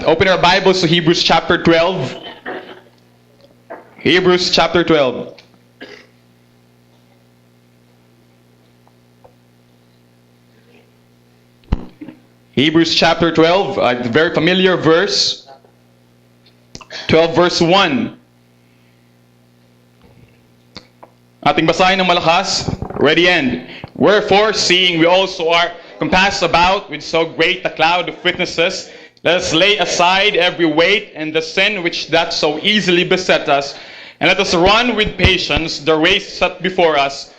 Open our Bibles to Hebrews chapter 12. Hebrews chapter 12. Hebrews chapter 12, a very familiar verse. 12 verse 1. Ating basahin ng malakas. Ready, end. Wherefore, seeing we also are compassed about with so great a cloud of witnesses, let us lay aside every weight and the sin which doth so easily beset us, and let us run with patience the race set before us,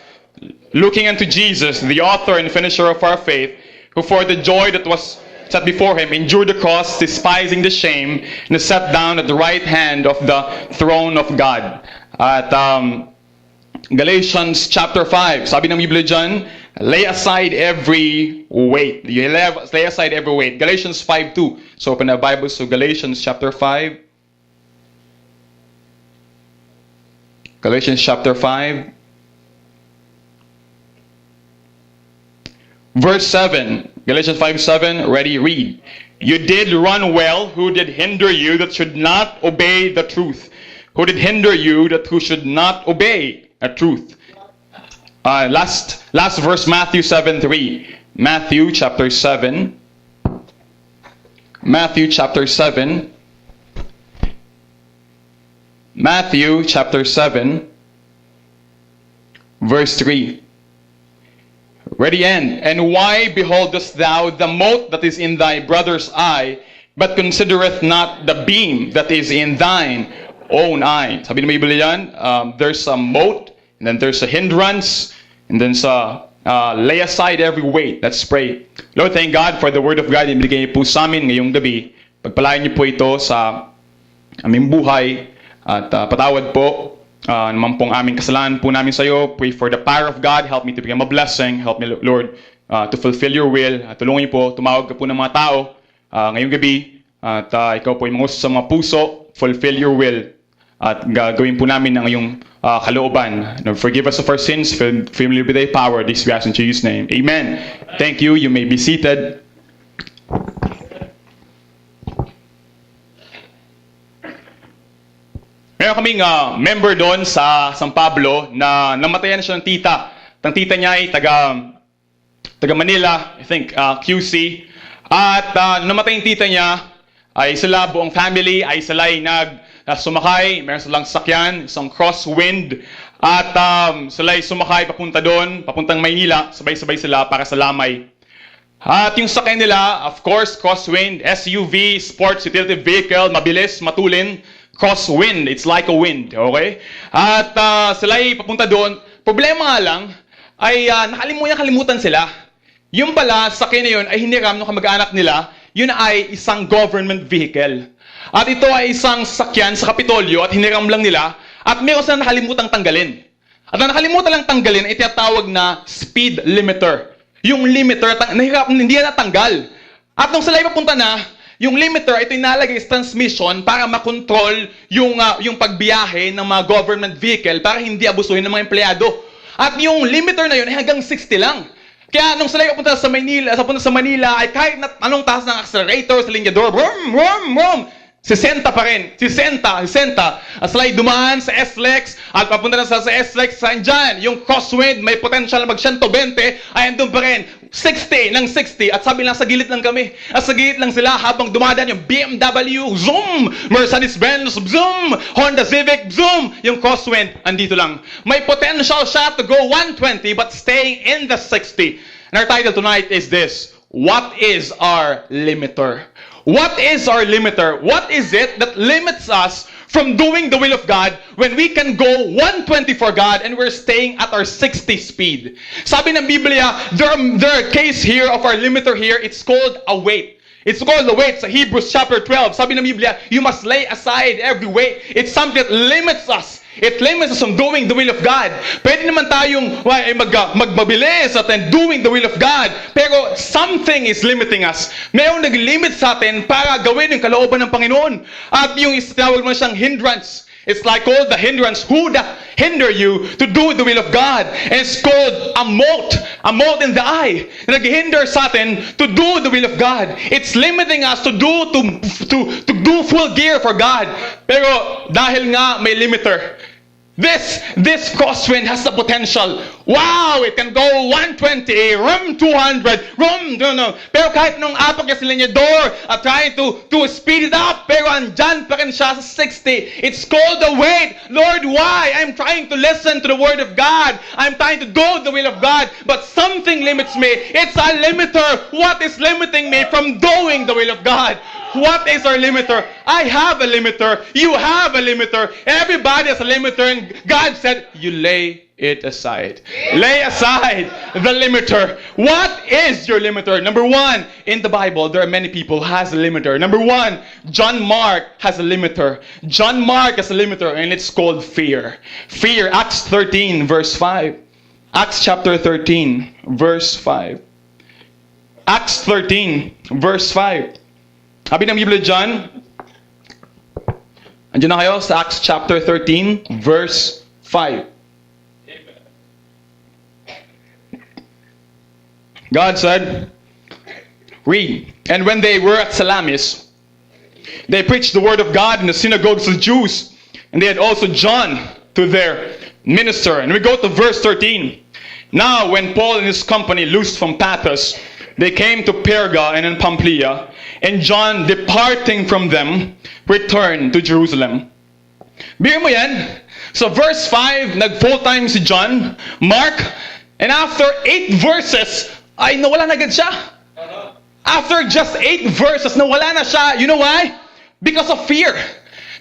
looking unto Jesus, the author and finisher of our faith, who for the joy that was set before him endured the cross, despising the shame, and is set down at the right hand of the throne of God. At Galatians chapter 5, sabi ng Biblia dyan, lay aside every weight. Lay aside every weight. Galatians 5:2. So open the Bibles to Galatians chapter 5. Galatians chapter 5. Verse 7. Galatians 5:7. Ready, read. You did run well. Who did hinder you that should not obey the truth? Who did hinder you that who should not obey the truth? Last verse, Matthew 7:3. Matthew chapter 7. Matthew chapter 7. Matthew chapter 7. Verse 3. Ready, end. And why beholdest thou the mote that is in thy brother's eye, but considereth not the beam that is in thine own eye? Sabi ng Biblia yan, there's a mote, and then there's a hindrance, and then lay aside every weight. Let's pray. Lord, thank God for the Word of God. Ibigay niyo po sa amin ngayong gabi. Pagpalain niyo po ito sa aming buhay, at patawad po naman pong aming kasalanan po namin sa iyo. Pray for the power of God. Help me to become a blessing. Help me, Lord, to fulfill your will. Tulungan niyo po, tumawag ka po ng mga tao ngayong gabi. At ikaw po yung mga sa mga puso. Fulfill your will. At gagawin po namin ang iyong kalooban. Forgive us of our sins. Fill me with thy power. This we ask in Jesus' name. Amen. Thank you. You may be seated. Meron kaming member doon sa San Pablo na namatayan siya ng tita. Ang tita niya ay taga Manila, I think, QC. At namatay yung tita niya, ay sila, buong family, ay sila ay sumakay. Meron silang sakyan, isang crosswind. At sila ay sumakay papunta doon, papuntang Maynila. Sabay-sabay sila para sa Lamay. At yung sakyan nila, of course, crosswind, SUV, sports utility vehicle, mabilis, matulin. Crosswind, it's like a wind, okay? At sila ay papunta doon. Problema nga lang, ay nakalimutan sila. Yung pala, sakyan na yun ay hiniram ng kamag-anak nila, yun ay isang government vehicle. At ito ay isang sakyan sa Kapitolyo at hiniram lang nila at meron silang nakalimutang tanggalin. At ang nakalimutan lang tanggalin ay tinatawag na speed limiter. Yung limiter, hindi na natanggal. At nung sila ay papunta na, yung limiter, ito inalagay sa transmission para makontrol yung pagbiyahe ng mga government vehicle para hindi abusuhin ng mga empleyado. At yung limiter na yun ay hanggang 60 lang. Kaya nung sila papunta sa Manila, ay kahit na anong taas ng accelerator sa linyador, brum, brum, brum, 60 pa rin. 60. At sila ay dumaan sa SLEX at papunta na sa SLEX, saan dyan? Yung crosswind, may potential na mag-120, ay andun pa rin. 60 ng 60. At sabi lang, sa gilid lang kami. At sa gilid lang sila habang dumadaan yung BMW, zoom! Mercedes-Benz, zoom! Honda Civic, zoom! Yung crosswind, andito lang. May potential siya to go 120 but staying in the 60. And our title tonight is this: what is our limiter? What is our limiter? What is it that limits us from doing the will of God when we can go 120 for God and we're staying at our 60 speed? Sabi ng Biblia, there are case here of our limiter here. It's called a weight. It's called the weight sa Hebrews chapter 12. Sabi ng Biblia, you must lay aside every weight. It's something that limits us. It limits us from doing the will of God. Pwede naman tayong magmabilis at doing the will of God. Pero something is limiting us. Mayroong nag-limit sa atin para gawin yung kalooban ng Panginoon. At yung tinawag mo siyang hindrance. It's like called the hindrance. Who that hinder you to do the will of God? And it's called a mote. A mote in the eye na nag-hinder sa atin to do the will of God. It's limiting us to do full gear for God. Pero dahil nga may limiter, this crosswind has the potential. Wow, it can go 120, room 200, room no. Pero kahit nung apak niya sila niya door at trying to speed it up, pero andyan pa rin siya sa 60. It's called the weight. Lord, why? I'm trying to listen to the word of God. I'm trying to do the will of God, but something limits me. It's a limiter. What is limiting me from doing the will of God? What is our limiter? I have a limiter. You have a limiter. Everybody has a limiter. And God said, you lay it aside. Lay aside the limiter. What is your limiter? Number one, in the Bible, there are many people who has a limiter. Number one, John Mark has a limiter. John Mark has a limiter, and it's called fear. Fear, Acts 13, verse 5. Acts chapter 13, verse 5. Acts 13, verse 5. Sabi ng Biblia dyan, andyan na kayo sa Acts chapter 13, verse 5. God said, read, and when they were at Salamis, they preached the word of God in the synagogues of the Jews, and they had also John to their minister. And we go to verse 13. Now when Paul and his company loosed from Paphos, they came to Perga and in Pamphylia, and John, departing from them, returned to Jerusalem. Bigyan mo yan. So verse 5, nag-full-time si John, Mark, and after 8 verses, ay nawala na agad siya. After just 8 verses, nawala na siya. You know why? Because of fear.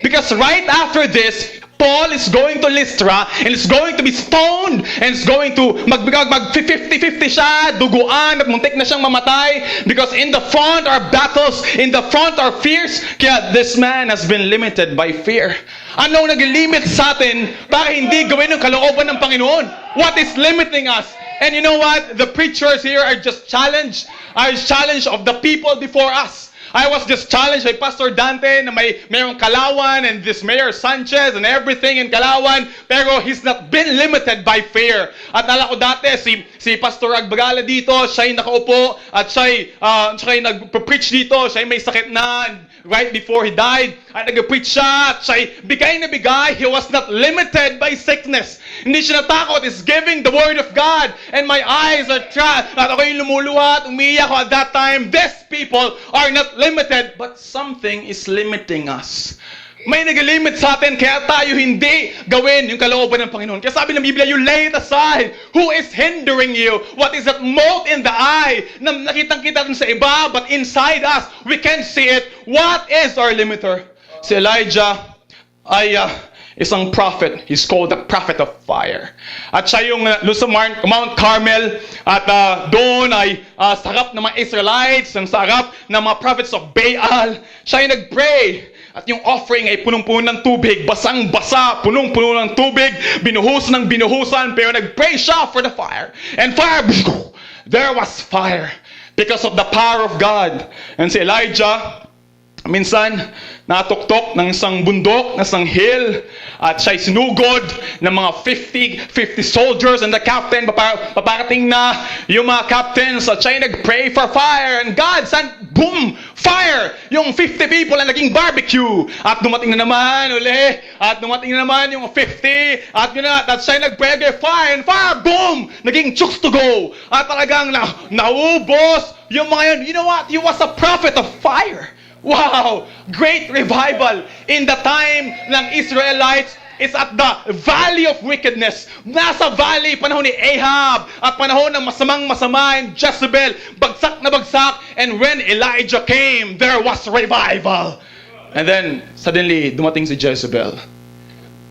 Because right after this, Paul is going to Lystra and is going to be stoned and is going to mag 50-50 siya, duguan at muntik na siyang mamatay, because in the front are battles, in the front are fears. Kaya this man has been limited by fear. Anong nag-limit sa atin para hindi gawin ang kalooban ng Panginoon? What is limiting us? And you know what? The preachers here are just challenged of the people before us. I was just challenged by Pastor Dante na mayroong Kalawan and this Mayor Sanchez and everything in Kalawan, pero he's not been limited by fear. At nala ko dati, si Pastor Agbagala dito, siya'y nakaupo at siya'y nag-preach dito, siya'y may sakit na right before he died. At nag-preach siya at siya'y bigay na bigay. He was not limited by sickness. Hindi siya natakot. He's giving the word of God. And my eyes are at ako'y lumuluha at umiiyak ko at that time. These people are not limited, but something is limiting us. May nag-limit sa atin, kaya tayo hindi gawin yung kalooban ng Panginoon. Kaya sabi ng Biblia, you lay it aside. Who is hindering you? What is that mote in the eye na nakitang-kita sa iba, but inside us, we can't see it. What is our limiter? Si Elijah ay isang prophet. He's called the prophet of fire. At siya yung sa Mount Carmel, at doon ay sarap ng mga Israelites, ang sarap ng mga prophets of Baal. Siya yung nag-pray. At yung offering ay punong-puno ng tubig, basang-basa, punong-puno ng tubig, binuhus ng binuhusan, pero nag-pray siya for the fire. And fire, there was fire because of the power of God. And si Elijah, minsan, natuktok ng isang bundok, ng isang hill, at siya'y sinugod ng mga 50 soldiers and the captain, paparating na yung mga captains, at siya'y nag-pray for fire, and God sent, boom, fire! Yung 50 people na naging barbecue, at dumating na naman uli, at dumating na naman yung 50, at yun na, at siya'y nag-pray for fire, and fire, boom! Naging chooks to go, at talagang naubos yung mga yun. You know what? He was a prophet of fire. Wow! Great revival in the time ng Israelites is at the valley of wickedness. Nasa valley, panahon ni Ahab at panahon ng masamang-masama and Jezebel, bagsak na bagsak. And when Elijah came, there was revival. And then, suddenly, dumating si Jezebel.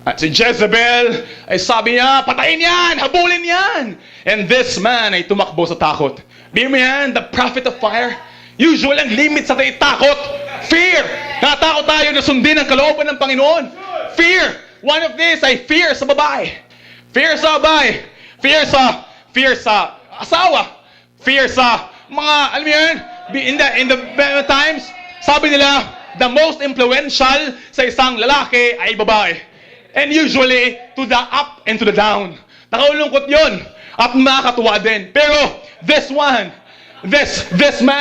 At si Jezebel ay sabi niya, patayin yan, habulin yan. And this man ay tumakbo sa takot. Bigyan mo yan, the prophet of fire. Usual ang limit sa tayo takot. Fear. Natakot tayo na sundin ang kalooban ng Panginoon. Fear. One of these ay fear sa babae. Fear sa babae. Fear sa asawa. Fear sa mga, alam mo yan, in the times, sabi nila, the most influential sa isang lalaki ay babae. And usually, to the up and to the down. Nakaulungkot yun. at makakatuwa din. Pero this man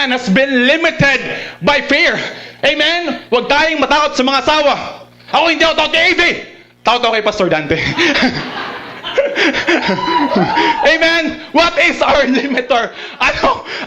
has been limited by fear. Amen? Huwag tayong matakot sa mga asawa. Ako hindi ako takot kay AV. Takot ako kay Pastor Dante. Amen? What is our limiter?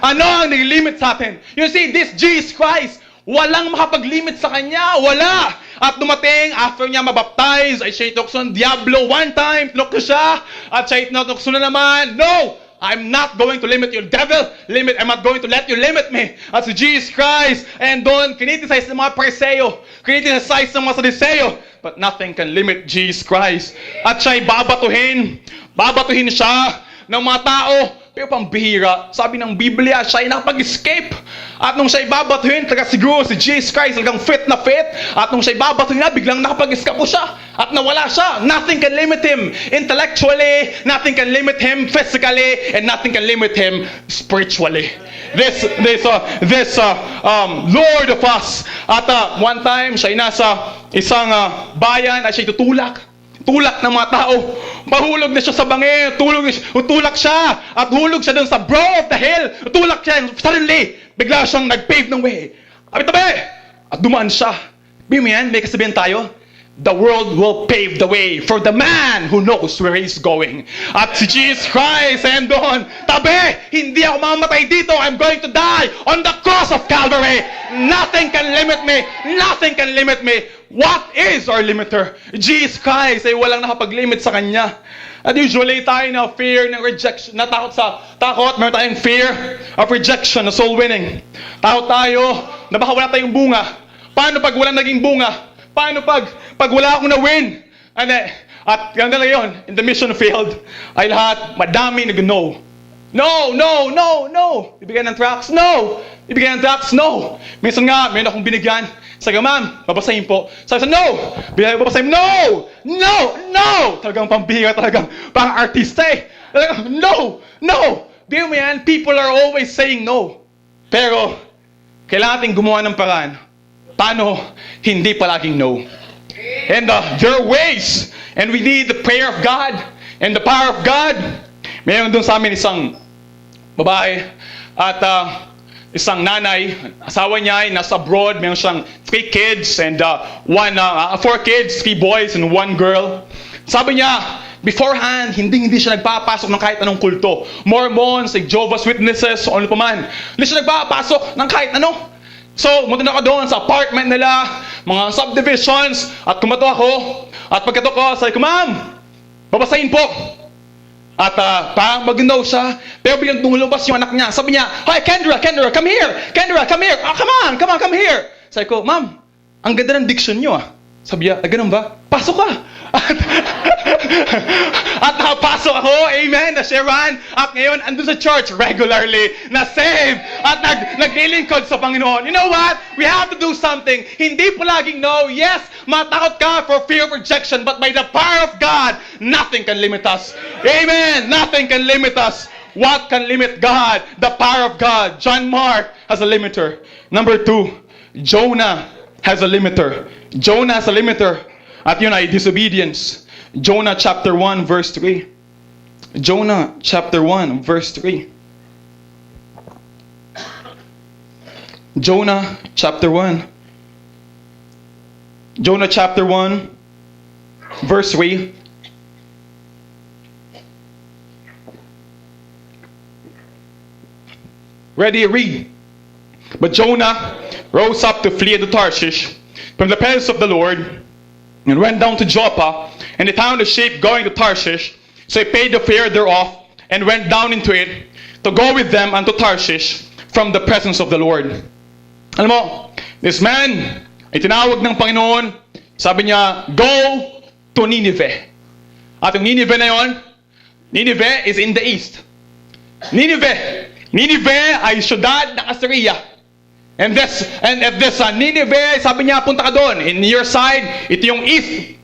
Ano ang nag-limit sa atin? You see, this Jesus Christ, walang makapag-limit sa Kanya. Wala. At dumating, after niya mabaptize, ay siya itukso ng Diablo one time, tinukso siya, at siya itukso na naman. No! I'm not going to limit you, devil. I'm not going to let you limit me. At si Jesus Christ, and doon, kiniticize ng mga Pariseo, kiniticize ng mga Sadiseo, but nothing can limit Jesus Christ. At siya'y babatuhin siya ng mga tao, pero pambihira. Sabi ng Biblia, siya'y nakapag-escape. At nung siya'y babatuhin, talaga siguro si Jesus Christ talagang fit na fit. At nung siya'y babatuhin na, biglang nakapag-escape po siya. At nawala siya. Nothing can limit him intellectually, nothing can limit him physically, and nothing can limit him spiritually. This Lord of us. At one time, siya'y nasa isang bayan at siya'y tulak ng mga tao. Mahulog na siya sa bangin. Tulak siya. At hulog siya dun sa brow of the hill. Tulak siya. Suddenly, bigla siyang nag-pave ng way. Tabi! At dumaan siya. Bimiyan, may kasabihan tayo. The world will pave the way for the man who knows where he's going. At si Jesus Christ, and doon, tabi! Hindi ako mamatay dito. I'm going to die on the cross of Calvary. Nothing can limit me. Nothing can limit me. What is our limiter? Jesus Christ ay walang nakapag-limit sa Kanya. At usually tayo na fear ng rejection, takot, meron tayong fear of rejection, of soul winning. Takot tayo na baka wala tayong bunga. Paano pag walang naging bunga? Paano pag wala akong na-win? At ganda na yun, in the mission field, ay lahat, madami nag-no. No! Ibigay ng tracts? No! Minsan nga, meron akong binigyan. Sabi ko, ma'am, babasahin po. Sabi ko, no! Babasahin, no! Talagang pambihira, talagang parang artista eh. Talagang, no! Di mo yan, people are always saying no. Pero, kailangan natin gumawa ng paraan. Paano hindi palaging no? And there are ways. And we need the prayer of God and the power of God. Mayroon doon sa amin isang babae at isang nanay, asawa niya ay nasa abroad, mayroon siyang 3 kids and 4 kids, 3 boys and 1 girl. Sabi niya, beforehand, hindi siya nagpapasok ng kahit anong kulto. Mormons, like Jehovah's Witnesses, o ano pa man. Hindi siya nagpapasok ng kahit ano. So, munta na ako doon sa apartment nila, mga subdivisions, at kumato ako. At pagkato ko, sabi ko, ma'am, babasahin po. At parang mag-no siya, pero biglang lumabas yung anak niya. Sabi niya, "Hi, Kendra, come here! Kendra, come here! Oh, come here!" Sabi ko, "Ma'am, ang ganda ng diction niyo ah." Sabi niya, ganun ba? Pasok ka! At nakapasok ako, amen, na Sharon. At ngayon, andun sa church regularly, na save. At naglilingkod sa Panginoon. You know what? We have to do something. Hindi palaging no. Yes, matakot ka for fear of rejection, but by the power of God, nothing can limit us. Amen! Nothing can limit us. What can limit God? The power of God. John Mark has a limiter. Number 2, Jonah has a limiter. Jonah has a limiter. At yun ay disobedience. Jonah chapter 1 verse 3. Jonah chapter 1 verse 3. Jonah chapter 1. Jonah chapter 1 verse 3. Ready, read. But Jonah rose up to flee to Tarshish from the presence of the Lord, and went down to Joppa, and he found a ship going to Tarshish. So he paid the fare thereof, and went down into it, to go with them unto Tarshish, from the presence of the Lord. Alam mo, this man ay tinawag ng Panginoon. Sabi niya, go to Nineveh. At yung Nineveh na yon, Nineveh is in the east. Nineveh ay syudad ng Assyria. And at this Nineveh, sabi niya, punta ka doon. In your side, ito yung east.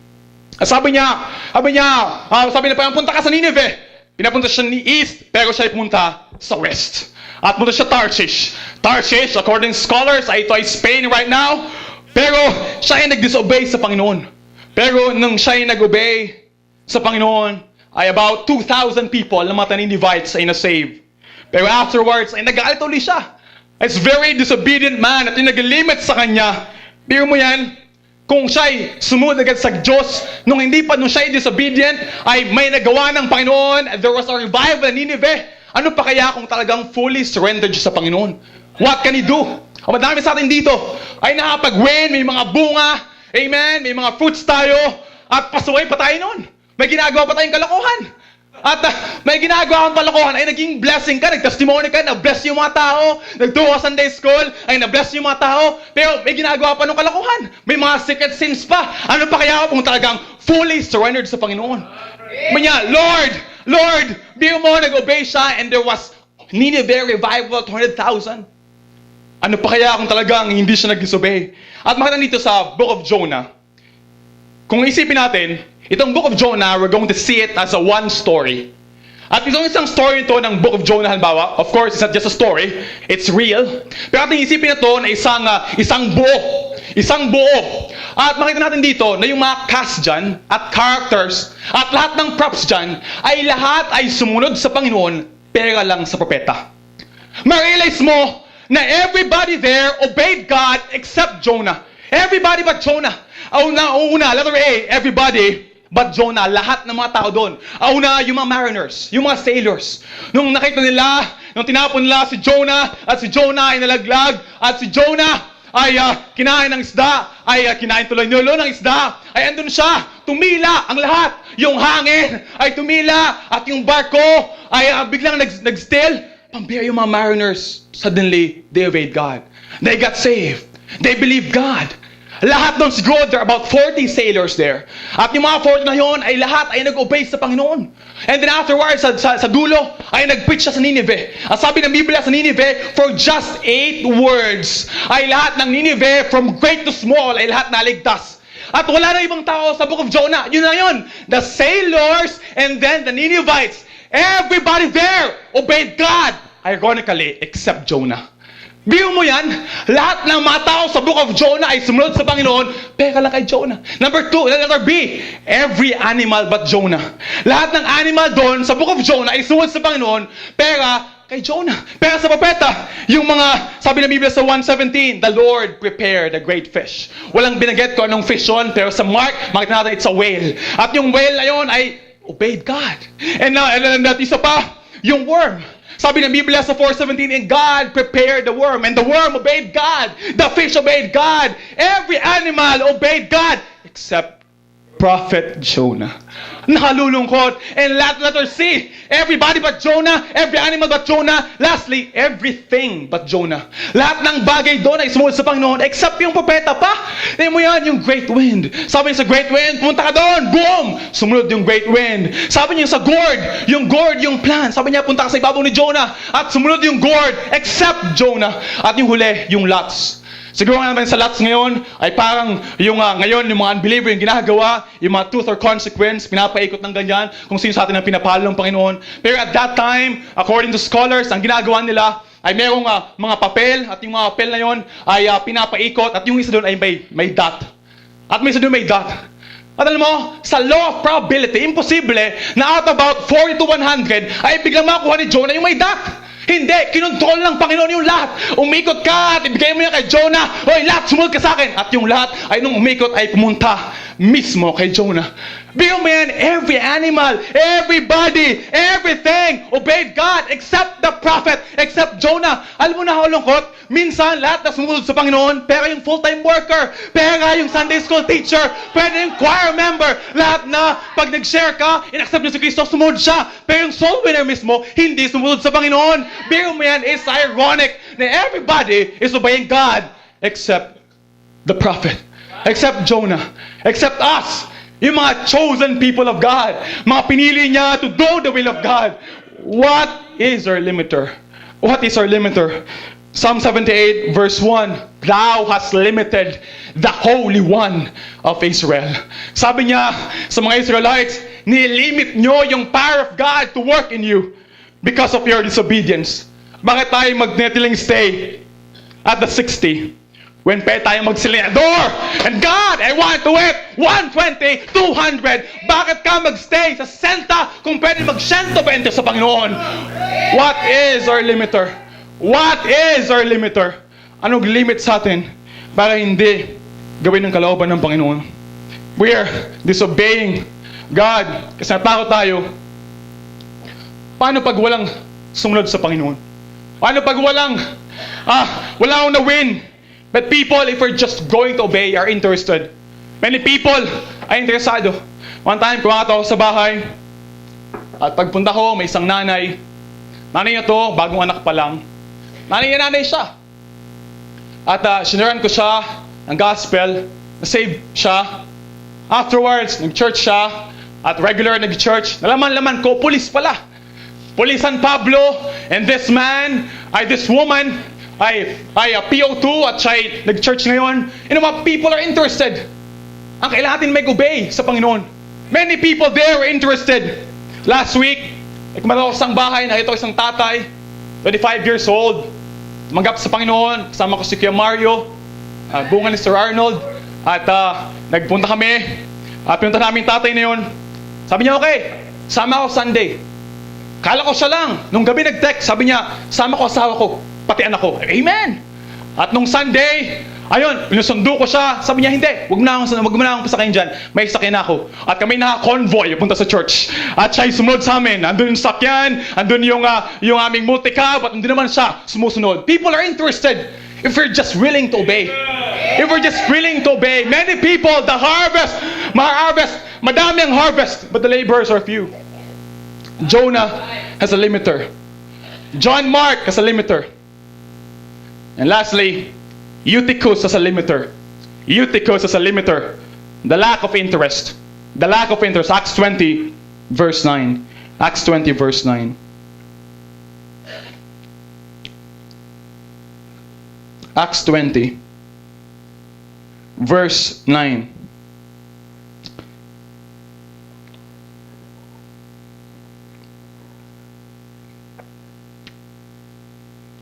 Sabi niya, punta ka sa Nineveh. Pinapunta siya ni east, pero siya ay punta sa west. At punta siya Tarshish. Tarshish, according to scholars, ito ay Spain right now. Pero siya ay nag-disobey sa Panginoon. Pero nung siya ay nag-obey sa Panginoon, ay about 2,000 people na mga Ninevites ay na-save. Pero afterwards, ay nag-aalit uli siya. It's very disobedient man at yung nag-limit sa kanya. Biro mo yan, kung siya'y sumunod agad sa Diyos, nung siya'y disobedient, ay may nagawa ng Panginoon, there was a revival in Nineveh. Ano pa kaya kung talagang fully surrendered siya sa Panginoon? What can he do? O madami sa atin dito ay nakapag-win, may mga bunga, amen, may mga fruits tayo, at pasuway pa tayo noon. May ginagawa pa tayong kalokohan. At may ginagawa kang kalokohan ay naging blessing ka, nag-testimony ka, na-bless yung mga tao, nagtuwa Sunday school, ay na-bless yung mga tao, pero may ginagawa pa ng kalokohan. May mga secret sins pa. Ano pa kaya kung talagang fully surrendered sa Panginoon? Manya, Lord, biro mo, nag-obey siya, and there was Nineveh revival, 200,000. Ano pa kaya kung talagang hindi siya nag-disobey? At makita dito sa Book of Jonah, kung isipin natin, itong Book of Jonah, we're going to see it as a one story. At itong isang story ito ng Book of Jonah, halimbawa, of course, it's not just a story, it's real. Pero ating isipin na ito na isang buo. Isang buo. At makita natin dito na yung mga cast dyan, at characters, at lahat ng props dyan, ay lahat ay sumunod sa Panginoon, pera lang sa propeta. Ma-realize mo na everybody there obeyed God except Jonah. Everybody but Jonah. Una, letter A, everybody but Jonah. Lahat ng mga tao doon. Una, yung mga mariners, yung mga sailors. Nung nakita nila, nung tinapon nila si Jonah, at si Jonah ay nalaglag, at si Jonah ay kinain ng isda, ay kinain tuloy nilo ng isda, ay andun siya, tumila ang lahat. Yung hangin ay tumila, at yung barko ay biglang nag-still. Pambira yung mga mariners, suddenly, they obeyed God. They got saved. They believed God. Lahat doon siguro, there are about 40 sailors there. At yung mga 40 na yun, ay lahat ay nag-obey sa Panginoon. And then afterwards, sa dulo, ay nag-preach siya sa Nineveh. At sabi ng Biblia sa Nineveh, for just 8 words, ay lahat ng Nineveh, from great to small, ay lahat naligtas. At wala na ibang tao sa Book of Jonah. Yun na yun. The sailors, and then the Ninevites. Everybody there obeyed God. Ironically, except Jonah. Biro mo yan, lahat ng mga tao sa Book of Jonah ay sumunod sa Panginoon, pera lang kay Jonah. Number 2, letter B, every animal but Jonah. Lahat ng animal doon sa Book of Jonah ay sumunod sa Panginoon, pera kay Jonah. Pera sa propeta. Yung mga, sabi ng Biblia sa 1:17, the Lord prepared a great fish. Walang binaget ko anong fish yun, pero sa Mark, makita natin it's a whale. At yung whale na yun ay obeyed God. And that isa pa, yung worm. Sabi ng Biblia sa 4:17, and God prepared the worm, and the worm obeyed God. The fish obeyed God. Every animal obeyed God, except Prophet Jonah. Nakalulungkot. And letter C, everybody but Jonah, every animal but Jonah, lastly, everything but Jonah. Lahat ng bagay doon ay sumunod sa Panginoon, except yung propeta pa. Tingnan mo yan, yung great wind. Sabi niya sa great wind, punta ka doon, boom! Sumunod yung great wind. Sabi niya sa gourd, yung plan. Sabi niya, punta ka sa ibabaw ni Jonah, at sumunod yung gourd, except Jonah. At yung huli, yung lots. Siguro nga naman sa lots ngayon, ay parang ngayon, yung mga unbeliever, yung ginagawa, yung mga truth or consequence, pinapaikot ng ganyan, kung sino sa atin ang pinapalo ng Panginoon. Pero at that time, according to scholars, ang ginagawa nila, ay merong mga papel, at yung mga papel na yon ay pinapaikot, at yung isa doon ay may dot. At may isa doon may dot. At alam mo, sa law of probability, imposible na out of about 40 to 100, ay biglang makuha ni Jonah yung may dot. Hindi, kinontrol ng Panginoon yung lahat. Umikot ka at ibigay mo yan kay Jonah. Hoy, lahat, sumunod ka sa akin. At yung lahat ay nung umikot ay pumunta mismo kay Jonah. Biro mo yan, every animal, everybody, everything obeyed God except the prophet, except Jonah. Alam mo na lungkot, minsan lahat na sumunod sa Panginoon, pera yung full-time worker, pera yung Sunday school teacher, pera yung choir member, lahat na pag nag-share ka, in-accept niyo si Kristo, sumunod siya. Pero yung soul winner mismo, hindi sumunod sa Panginoon. Biro mo yan, it's ironic na everybody is obeying God except the prophet, except Jonah, except us. Yung mga chosen people of God. Mga pinili niya to do the will of God. What is our limiter? What is our limiter? Psalm 78 verse 1. Thou hast limited the Holy One of Israel. Sabi niya sa mga Israelites, nilimit nyo yung power of God to work in you because of your disobedience. Bakit tayo mag-netiling stay at the 60? When pwede tayo magsilenador. And God, I want to eat 120, 200. Bakit ka magstay sa 60 kung pwede mag-120 sa Panginoon? What is our limiter? What is our limiter? Anong limit sa atin para hindi gawin ng kalooban ng Panginoon? We are disobeying God kasi natakot tayo. Paano pag walang sumunod sa Panginoon? Paano pag wala akong na-win? But people, if we're just going to obey, are interested. Many people ay interesado. One time, kumakata ako sa bahay. At pagpunta ko, may isang nanay. Nanay niya to, bagong anak pa lang. Nanay siya. At sinaran ko siya ng gospel. Na-save siya. Afterwards, nag-church siya. At regular nag-church. Nalaman-laman ko, pulis pala. Police San Pablo. And this woman, ay PO2 at siya ay nag-church ngayon. Mga people are interested. Ang kailangan natin mag-obey sa Panginoon. Many people there were interested. Last week, kumata ako sa isang bahay, nakita ko isang tatay, 25 years old, tumanggap sa Panginoon, kasama ko si Kuya Mario, bunga ni Sir Arnold, at nagpunta kami, pinunta namin tatay na yun. Sabi niya, okay, sama ako Sunday. Kala ko siya lang. Nung gabi nag-text, sabi niya, sama ko asawa ko, pati anak ko. Amen! At nung Sunday, ayun, pinusundo ko siya. Sabi niya, hindi, wag mo na akong pasakayin dyan. May sakyan ako. At kami naka-convoy punta sa church. At siya'y sumunod sa amin. Andun yung sakyan, andun yung aming multicab, at andun naman siya sumusunod. People are interested if we're just willing to obey. If we're just willing to obey. Many people, the harvest, madami ang harvest, but the laborers are few. Jonah has a limiter. John Mark has a limiter. And lastly, Eutychus has a limiter. Eutychus has a limiter. The lack of interest. The lack of interest. Acts 20, verse 9. Acts 20, verse 9. Acts 20, verse 9.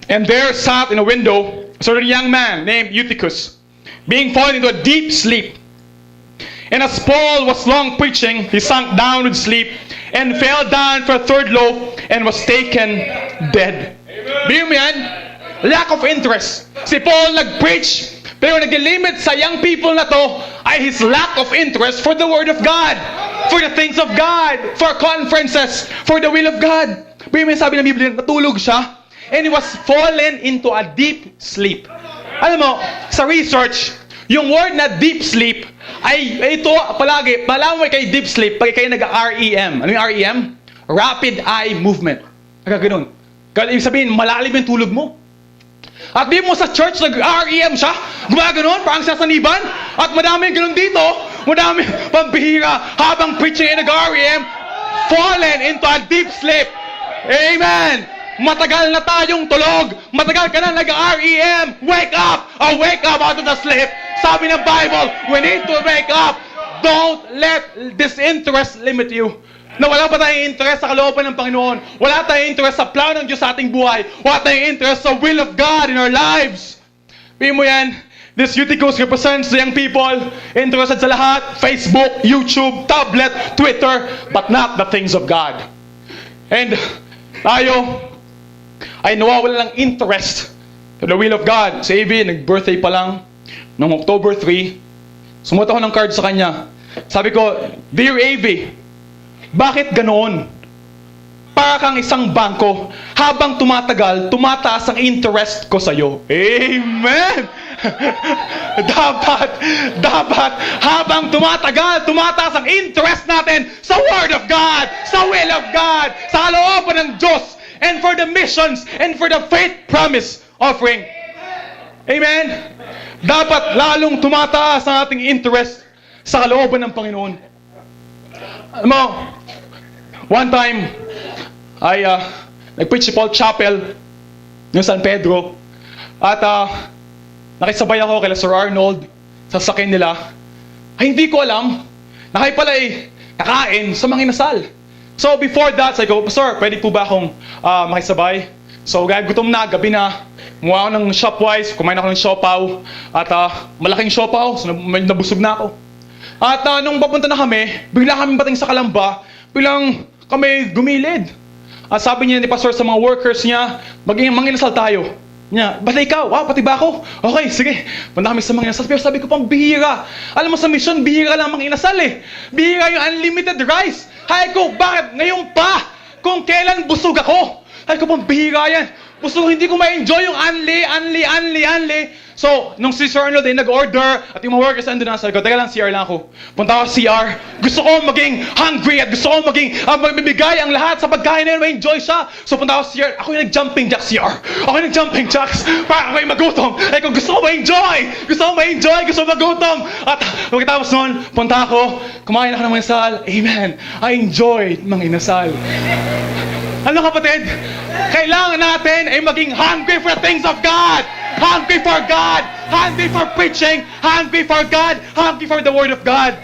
And there sat in a window a certain young man named Eutychus, being fallen into a deep sleep. And as Paul was long preaching, he sank down with sleep and fell down for a third loaf and was taken dead. Bigyan mo yan? Lack of interest. Si Paul nag-preach, pero nag-limit sa young people na to ay his lack of interest for the Word of God, for the things of God, for conferences, for the will of God. Bigyan mo yan, sabi ng Biblia, natulog siya. And he was fallen into a deep sleep. Alam mo, sa research, yung word na deep sleep, ay ito palagi, malaman mo kay deep sleep, pag kayo nag-REM. Ano yung REM? Rapid Eye Movement. Ganun. Ibig sabihin, malalim yung tulog mo. At di mo sa church, nag-REM siya, gumaganon, parang sasaniban, at madami yung ganun dito, madami pambihira, habang preaching ay nag-REM, fallen into a deep sleep. Amen! Matagal na tayong tulog. Matagal ka na nag-REM. Wake up! Wake up out of the sleep. Sabi ng Bible, we need to wake up. Don't let disinterest limit you. Na wala pa tayong interest sa kalooban ng Panginoon. Wala tayong interest sa plano ng Diyos sa ating buhay. Wala tayong interest sa will of God in our lives. Pili mo yan. This Eutychus represents the young people interested sa lahat. Facebook, YouTube, tablet, Twitter, but not the things of God. And tayo ay nawawala ng interest to the will of God. Si AB, nag-birthday pa lang noong October 3. Sumuot ako ng card sa kanya. Sabi ko, Dear AB, bakit ganoon? Para kang isang bangko, habang tumatagal, tumataas ang interest ko sa'yo. Amen! dapat, habang tumatagal, tumataas ang interest natin sa Word of God, sa will of God, sa kalooban ng Diyos, and for the missions, and for the faith promise offering. Amen? Dapat lalong tumataas ang ating interest sa kalooban ng Panginoon. Alam mo, one time, ay nag-preach si Paul Chapel ng San Pedro, at nakisabay ako kay Sir Arnold sa sakyan nila. Ay, hindi ko alam na kayo pala kakain sa mga inasal. So before that, sabi ko, Pastor, pwede po ba akong makisabay? So gutom na, gabi na. Kumuha ako ng Shopwise, kumain ako ng siopaw. At malaking siopaw, so nabusog na ako. At nung papunta na kami, bigla kami bating sa Kalamba, biglang kami gumilid. At sabi niya ni Pastor sa mga workers niya, manginasal tayo. Niya, basta ikaw? Pati ba ako? Okay, sige. Punta kami sa manginasal. Pero sabi ko pang bihira. Alam mo sa mission, bihira lang manginasal eh. Bihira yung unlimited rice. Hay ko, bakit ngayon pa? Kung kailan busog ako? Hay ko pang bihira yan. Busog, hindi ko ma-enjoy yung unli. So, nung si Sir Arnold ay nag-order at yung mga workers andun na, sabi ko, teka lang, CR lang ako. Punta ako sa CR. Gusto ko maging hungry at gusto ko maging magbibigay ang lahat sa pagkain na yun, ma-enjoy siya. So, punta ako sa CR. Ako yung nag-jumping jack CR. Ako yung nag-jumping jacks para ako yung magutom. Ay kung gusto ko ma-enjoy. Gusto ko magutom. At pagkatapos nun, punta ako, kumain ako ng mga inasal. Amen. I enjoyed mga inasal. Ano kapatid? Kailangan natin ay maging hungry for the things of God. Hungry for God. Hungry for preaching. Hungry for God. Hungry for the Word of God.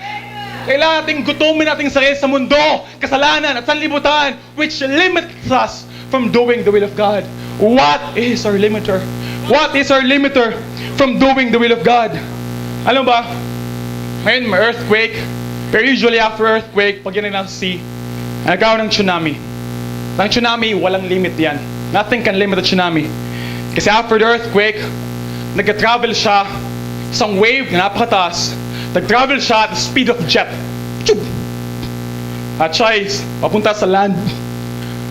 Kailangan natin gutumin natin sarili sa mundo, kasalanan at sanlibutan which limits us from doing the will of God. What is our limiter? What is our limiter from doing the will of God? Alam ba? Ngayon may earthquake. Pero usually after earthquake, pag yan ay nasa sea, nagkaroon ng tsunami. Ang tsunami, walang limit yan. Nothing can limit the tsunami. Kasi after the earthquake, nag-travel siya isang wave na napakataas. Nag-travel siya at the speed of jet. At siya ay papunta sa land.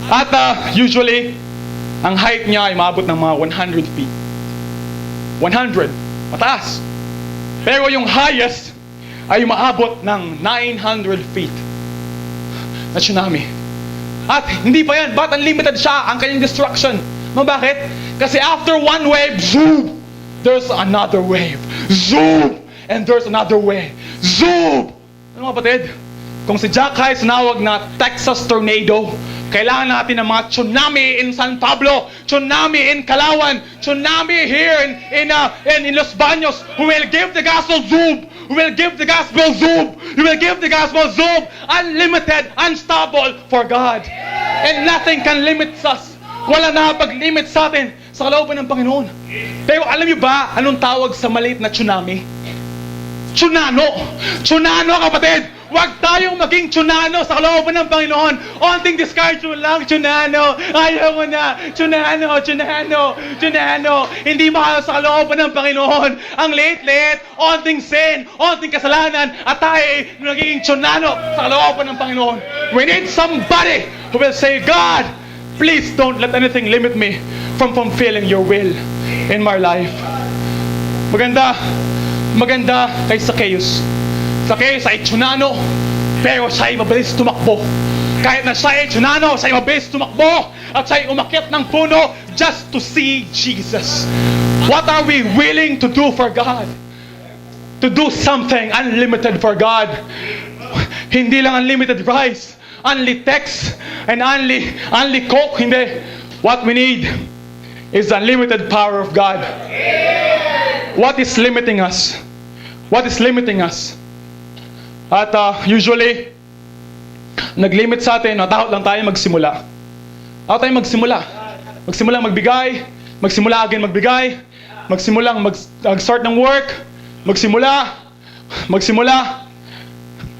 At usually, ang height niya ay maabot ng mga 100 feet. 100. Mataas. Pero yung highest ay maabot ng 900 feet na tsunami. At hindi pa yan, but unlimited siya ang kanyang destruction. No, bakit? Kasi after one wave, zoom! There's another wave. Zoom! And there's another wave. Zoom! Ano mga kapatid? Kung si Jack High sinawag na Texas tornado, kailangan natin ng mga tsunami in San Pablo, tsunami in Calauan, tsunami here in Los Baños, who will give the gospel zoom! We will give the gospel zoom. We will give the gospel zoom. Unlimited, unstoppable for God. And nothing can limit us. Wala na pag-limit sa atin sa kalooban ng Panginoon. Pero alam niyo ba anong tawag sa maliit na tsunami? Tsunano. Tsunano, kapatid. Huwag tayong maging tsunano sa kalooban ng Panginoon. Onting discouragement lang, tsunano. Ayaw mo na. Tsunano. Hindi mahal sa kalooban ng Panginoon. Ang liit-liit, onting sin, onting kasalanan, at tayo ay nagiging tsunano sa kalooban ng Panginoon. We need somebody who will say, God, please don't let anything limit me from fulfilling your will in my life. Maganda kay Zacchaeus. Zacchaeus ay tsunano, pero siya ay mabilis tumakbo. Kahit na siya ay tsunano, siya ay mabilis tumakbo. At siya ay umakyat ng puno just to see Jesus. What are we willing to do for God? To do something unlimited for God. Hindi lang unlimited rice, only text, and only Coke. Hindi. What we need is the unlimited power of God. What is limiting us? What is limiting us? At usually, nag-limit sa atin, natakot lang tayo magsimula. Takot tayo magsimula. Magsimulang magbigay, magsimula again magbigay, magsimulang mag-start ng work, magsimula.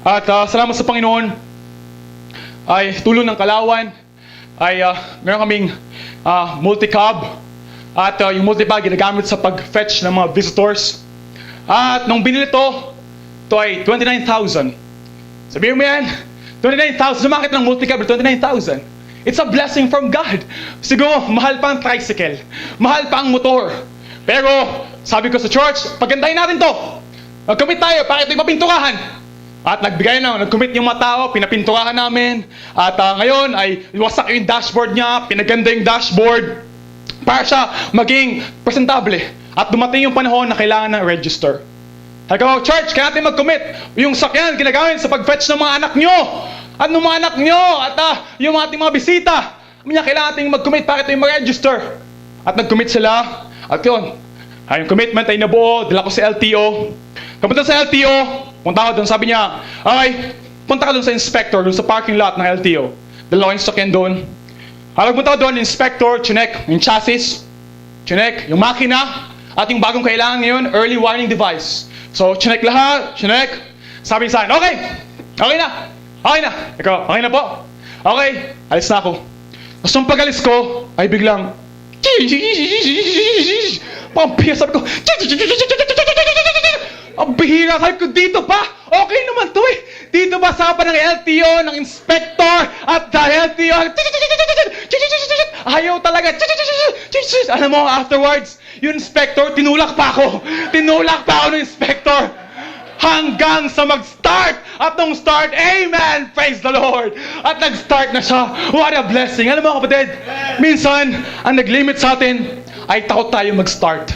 At salamat sa Panginoon, ay tulong ng Calauan, ay meron kaming multi-cab. At yung multi-bag ginagamit sa pag-fetch ng mga visitors. At nung binili ito ay 29,000. Sabihin mo yan, 29,000. Sumakit ng multi-cab, 29,000. It's a blessing from God. Siguro, mahal pa ang tricycle. Mahal pa ang motor. Pero, sabi ko sa church, pagandahin natin to. Mag-commit tayo para ito'y mapinturahan. At nag-commit yung mga tao, pinapinturahan namin. At ngayon ay wasak yung dashboard niya, pinaganda yung dashboard para siya maging presentable. At dumating yung panahon na kailangan ng register. Hagaw, church, kaya natin mag-commit. Yung sakyan, ginagamit sa pag-fetch ng mga anak nyo. At ng mga anak nyo, at yung ating mga bisita. Kailangan natin mag-commit para ito yung mag-register. At nag-commit sila. At yun, yung commitment ay nabuo, dala ko sa LTO. Kapunta sa LTO, punta ko doon, sabi niya, okay, punta ka doon sa inspector, doon sa parking lot ng LTO. Dala ko yung sakyan doon. Punta ko doon, inspector, chinek, yung chassis. chinek yung makina, at yung bagong kailangan ngayon, early warning device. So, chinek lahat, chinek. Sabi sa akin, okay na. Ikaw, okay na po. Okay, alis na ako. Tapos nung pag-alis ko, ay biglang, pampiya, sabi ko, ang bihira, sabi ko, dito pa? Okay naman to eh. Dito ba sa ng LTO, ng inspector, at the LTO, ayaw talaga. Alam mo, afterwards, yung inspector, tinulak pa ako ng inspector. Hanggang sa mag-start. At nung start, amen! Praise the Lord! At nag-start na siya. What a blessing! Alam mo kapatid, minsan, ang nag-limit sa atin, ay takot tayo mag-start.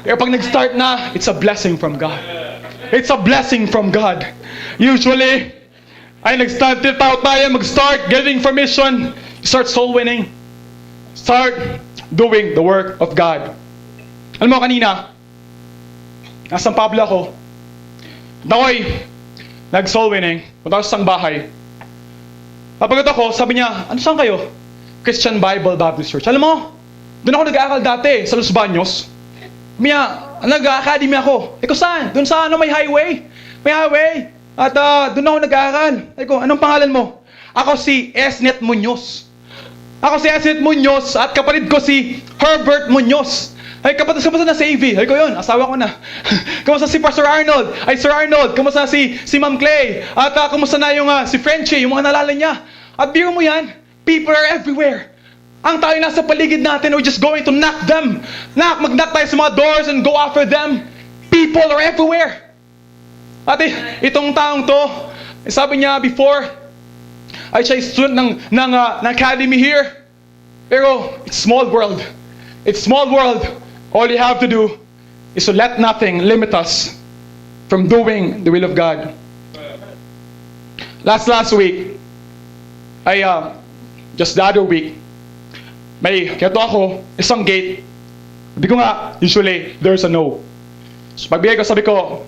Pero pag nag-start na, it's a blessing from God. It's a blessing from God. Usually, ay nag-start, takot tayo mag-start, giving for mission, start soul winning, start doing the work of God. Alam mo kanina, nasa San Pablo ako, ako'y nag-soul winning, punta ako sa isang bahay. Papagot ako, sabi niya, ano saan kayo? Christian Bible Baptist Church. Alam mo, doon ako nag-aaral dati, sa Los Baños. Mia, nag-academy ako. Ikaw saan? Doon sa may highway. May highway. At doon ako nag-aaral. Ikaw, anong pangalan mo? Ako si Esnet Muñoz. At kapatid ko si Herbert Muñoz. Ay, kapatid, kamusta na si AV? Ay, ko yun, asawa ko na. Kamusta si Pastor Arnold? Ay, Sir Arnold. Kamusta si Ma'am Clay? At kamusta na yung si Frenchie, yung mga nalala niya? At biro mo yan, people are everywhere. Ang tayo nasa paligid natin, we're just going to knock them. Mag-knock tayo sa mga doors and go after them. People are everywhere. At itong taong to, sabi niya before, ay siya student ng academy here. Pero, it's small world. It's small world. All you have to do is to let nothing limit us from doing the will of God. Last week, just the other week, may kito ako, isang gate. Sabi ko nga, usually, there's a no. So pagbigay ko, sabi ko,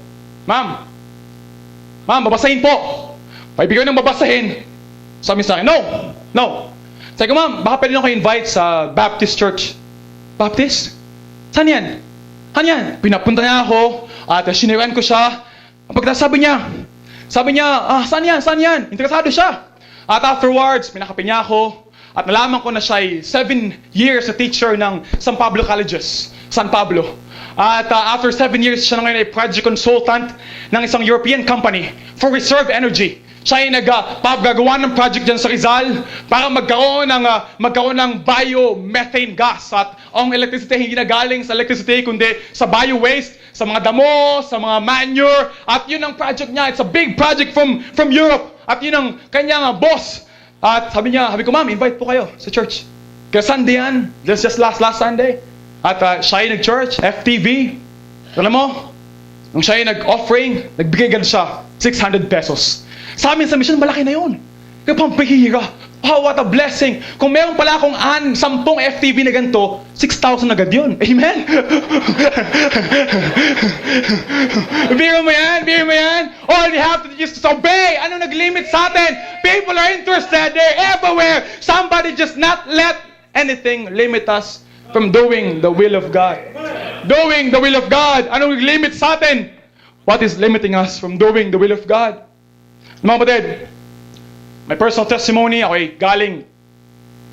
Ma'am, babasahin po. Pagbigay ko ng babasahin. Sabi sa akin, no. Sabi ko, Ma'am, baka pwede nyo kayo invite sa Baptist Church. Baptist? Saan yan? Pinapunta niya ako, at siniran ko siya. Pagkatapos sabi niya, saan yan? Interesado siya. At afterwards, pinakapin niya ako. At nalaman ko na siya ay 7 years na teacher ng San Pablo Colleges, San Pablo. At after 7 years, siya na ngayon ay project consultant ng isang European company for reserve energy. Siya ay nagagawa ng project dyan sa Rizal para magkaroon ng biomethane gas. At ang electricity hindi na galing sa electricity kundi sa bio-waste, sa mga damo, sa mga manure. At yun ang project niya. It's a big project from Europe. At yun ang kanyang boss. At sabi ko, Ma'am, invite po kayo sa church. Kaya Sunday yan, just last Sunday. At siya ay nag-church, FTV. Alam mo, nung siya ay nag-offering, nagbigay ganun siya, 600 pesos. Sa amin sa mission, malaki na yun. Kaya pampihira. Oh, what a blessing. Kung meron pala akong 10 FTV na ganito, 6,000 agad yun. Amen? Biro mo yan. All you have to do is obey. Ano nag-limit sa atin? People are interested. They're everywhere. Somebody just not let anything limit us from doing the will of God. Doing the will of God. Ano nag-limit sa atin? What is limiting us from doing the will of God? Mga kapatid, may personal testimony, ako ay galing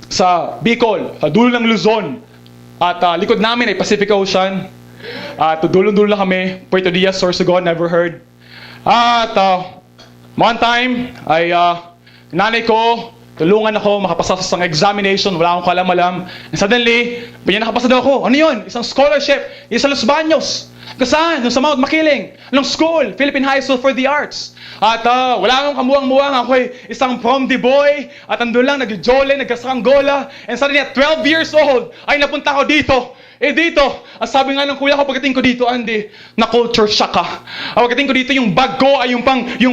sa Bicol, sa dulo ng Luzon. At likod namin ay Pacific Ocean. At dulo-dulo lang kami, Puerto Diaz, Sorsogon, never heard. At one time, ay nanay ko, tulungan ako makapasa sa isang examination, wala akong kalam-alam. And suddenly, nakapasa daw ako. Ano yun? Isang scholarship, isa Los Baños. Saan? Sa Mount Makiling. Anong school? Philippine High School for the Arts. At wala akong kamuwang-muwang. Ako ay isang prom-de boy. At andun lang, nag-jole, nagkasaranggola. And suddenly at 12 years old, ay napunta ako dito. Dito. At sabi nga ng kuya ko, pagdating ko dito, Andy, na-culture shock ka. Pagdating ko dito, yung bag ko ay yung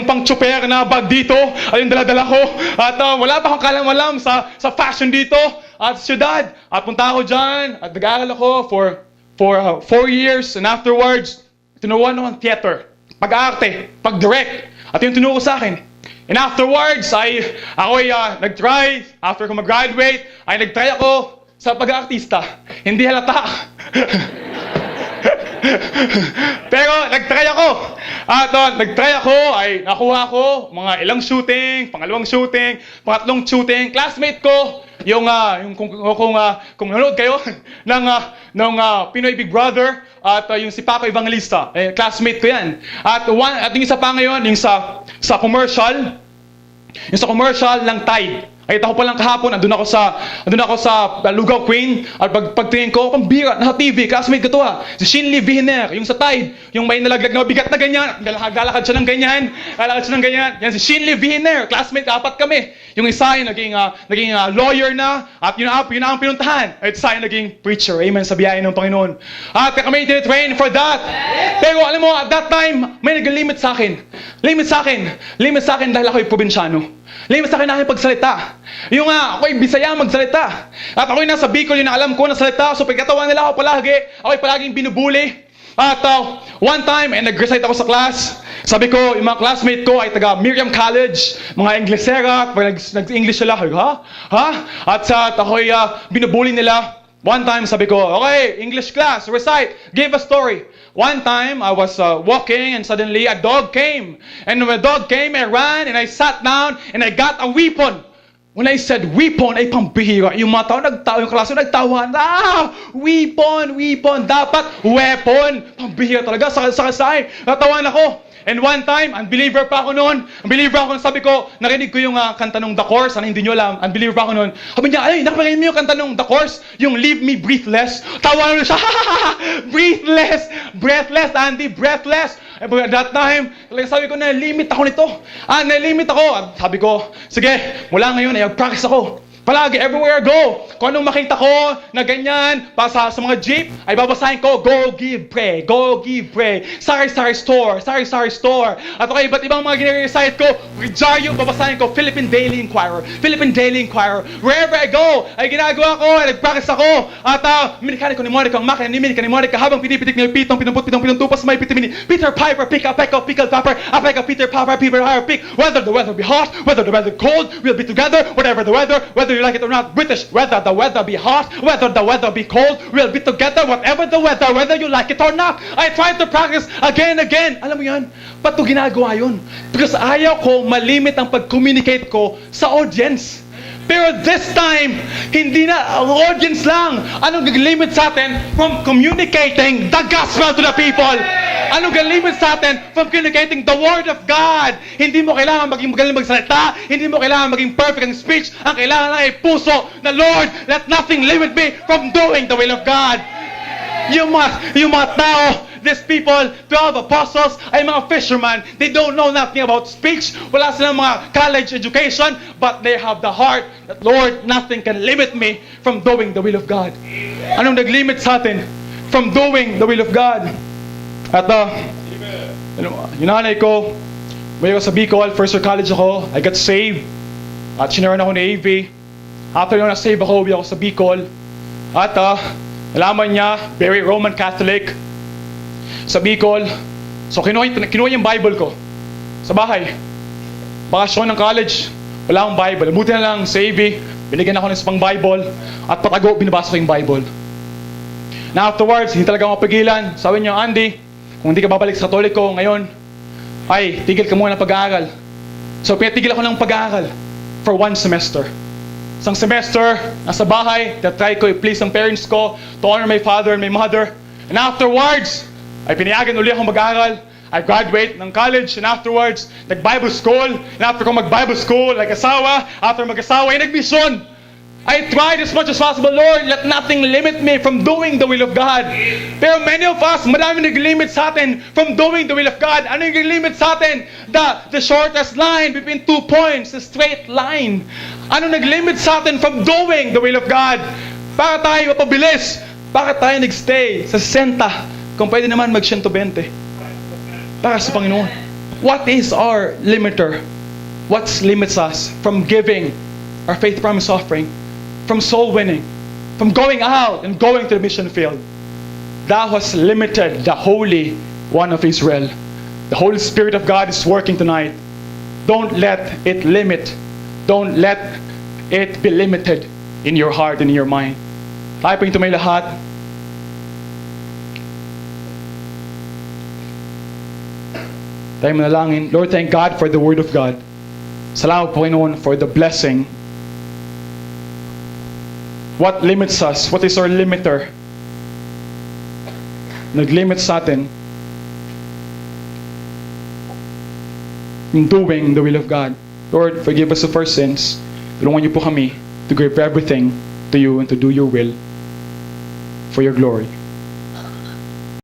pang chuper na bag dito. Ay yung dala-dala ko. At wala pa akong kalam-alam sa fashion dito. At syudad. At punta ako dyan. At nag-aaral ako for 4 years, and afterwards, tinuruan ako ng theater, pag-arte, pag-direct, at yung tinuro sa akin. And afterwards, ako ay nag-try, after ko mag-graduate, ay nag-try ako sa pag-aartista. Hindi halata. Pero nag-try ako. At nag-try ako, ay nakuha ko mga ilang shooting, pangalawang shooting, pangatlong shooting. Classmate ko, kung nanonood kayo ng Pinoy Big Brother, at yung si Paco Evangelista, classmate ko yan. At yung isa pa ngayon, yung sa commercial ng Tide. Ay ako pa lang kahapon, andun ako sa Lugaw Queen, at pagtingin ko, pambira, nasa TV, classmate ko to si Shinli Vihiner, yung sa Tide, yung may nalaglag na bigat na ganyan, lalakad siya ng ganyan, yan si Shinli Vihiner, classmate, apat kami. Yung isa ay naging lawyer na, at yun ang pinuntahan. At isa ay naging preacher, amen, sa biyaya ng Panginoon. At kami train for that. Pero alam mo, at that time, may nag-limit sa akin. Limit sa akin dahil ako'y probinsyano. Limit sa akin na aking pagsalita. Yung ako'y Bisaya magsalita. At ako'y nasa Bicol, yun na alam ko na salita. So pagkatawa nila ako'y palaging binubuli. At one time, nag-recite ako sa class. Sabi ko, yung mga classmate ko ay taga Miriam College, mga Inglesera. Pag nag-English sila, ha? At ako'y binubuli nila. One time, sabi ko, okay, English class, recite, give a story. One time, I was walking and suddenly a dog came. And when a dog came, I ran and I sat down and I got a weapon. When I said weapon, ay pambihira. Yung mga tao, yung klase nagtawa. Weapon. Dapat weapon. Pambihira talaga. Sakasay. Natawan ako. And one time, unbeliever pa ako noon. Sabi ko, narinig ko yung kanta ng The Course. Hindi nyo alam, unbeliever pa ako noon. Sabi niya, ay, nakapagay mo yung kanta ng The Course? Yung Leave Me Breathless. Tawa na siya, breathless, Andy, breathless. At that time, sabi ko, na-limit ako nito. Na-limit ako. Sabi ko, sige, mula ngayon, ay practice ako. Palagi, everywhere I go. Kung anong makita ko na ganyan, sa mga jeep, ay babasahin ko, go, give, pray. Sari store. At okay, iba't ibang mga ginire-recite ko, Rijario, babasahin ko, Philippine Daily Inquirer. Wherever I go, ay ginagawa ko, ay nag-practice ako. At minikaniko ni Monica, ang makina ni Monica, habang pinipitik ni Pitong, pinuntupas, may pitimini, Peter Piper, pick up, pickled pepper, apeka, Peter Piper, pick, whether the weather be hot, whether the weather cold, we'll be together, whatever the weather, whether you like it or not, British, whether the weather be hot, whether the weather be cold, we'll be together, whatever the weather, whether you like it or not. I tried to practice again. Alam mo yan? Ba't ko ginagawa yun? Because ayaw ko malimit ang pag-communicate ko sa audience. Pero this time, hindi na ang audience lang. Anong nag-limit sa atin from communicating the gospel to the people? Anong nag-limit sa atin from communicating the word of God? Hindi mo kailangan maging magaling magsalita. Hindi mo kailangan maging perfect ang speech. Ang kailangan lang ay puso na, Lord, let nothing limit me from doing the will of God. Yung mga tao, these people, 12 apostles, ay mga fishermen. They don't know nothing about speech. Wala silang mga college education, but they have the heart that, Lord, nothing can limit me from doing the will of God. Anong nag-limit sa atin from doing the will of God? At yung nanay ko, may ako sa Bicol, first year college ako, I got saved. At sinaran ako ni AV. After nung na-save ako, uwi ako sa Bicol. At nalaman niya, very Roman Catholic, sa Bicol. So kinuha yung Bible ko sa bahay. Bakasyon ng college, wala akong Bible. Buti na lang sa AV, binigyan ako ng isang Bible, at patago, binabasa ko yung Bible. Na afterwards, hindi talaga ako mapigilan. Sabi niya, Andy, kung hindi ka babalik sa Katoliko ngayon, ay, tigil ka muna ng pag-aaral. So pinatigil ako ng pag-aaral for 1 semester. Isang semester, nasa bahay, try ko i-please ang parents ko, to honor my father and my mother. And afterwards, ay pinayagan uli akong mag-aaral. I graduate ng college, and afterwards, nag-Bible school. And after ko mag-Bible school, nag-asawa. After mag-asawa, ay nag-mission. I tried as much as possible, Lord, let nothing limit me from doing the will of God. Pero many of us, marami nag-limit sa atin from doing the will of God. Ano yung limit sa atin? The shortest line between 2 points, a straight line. Ano nag-limit sa atin from doing the will of God? Para tayo mapabilis. Para tayo nag-stay sa 60. Kung pwede naman mag-120. Para sa Panginoon. What is our limiter? What limits us from giving our faith promise offering? From soul winning, from going out and going to the mission field. Thou hast limited the Holy One of Israel. The Holy Spirit of God is working tonight. Don't let it limit. Don't let it be limited in your heart and in your mind. Tayo po yung tumayo lahat. Tayo manalangin. Lord, thank God for the Word of God. Salamat po, Panginoon, for the blessing. What limits us? What is our limiter? Nag-limit sa atin in doing the will of God. Lord, forgive us of our sins. Tulungan niyo po kami to give everything to you and to do your will for your glory.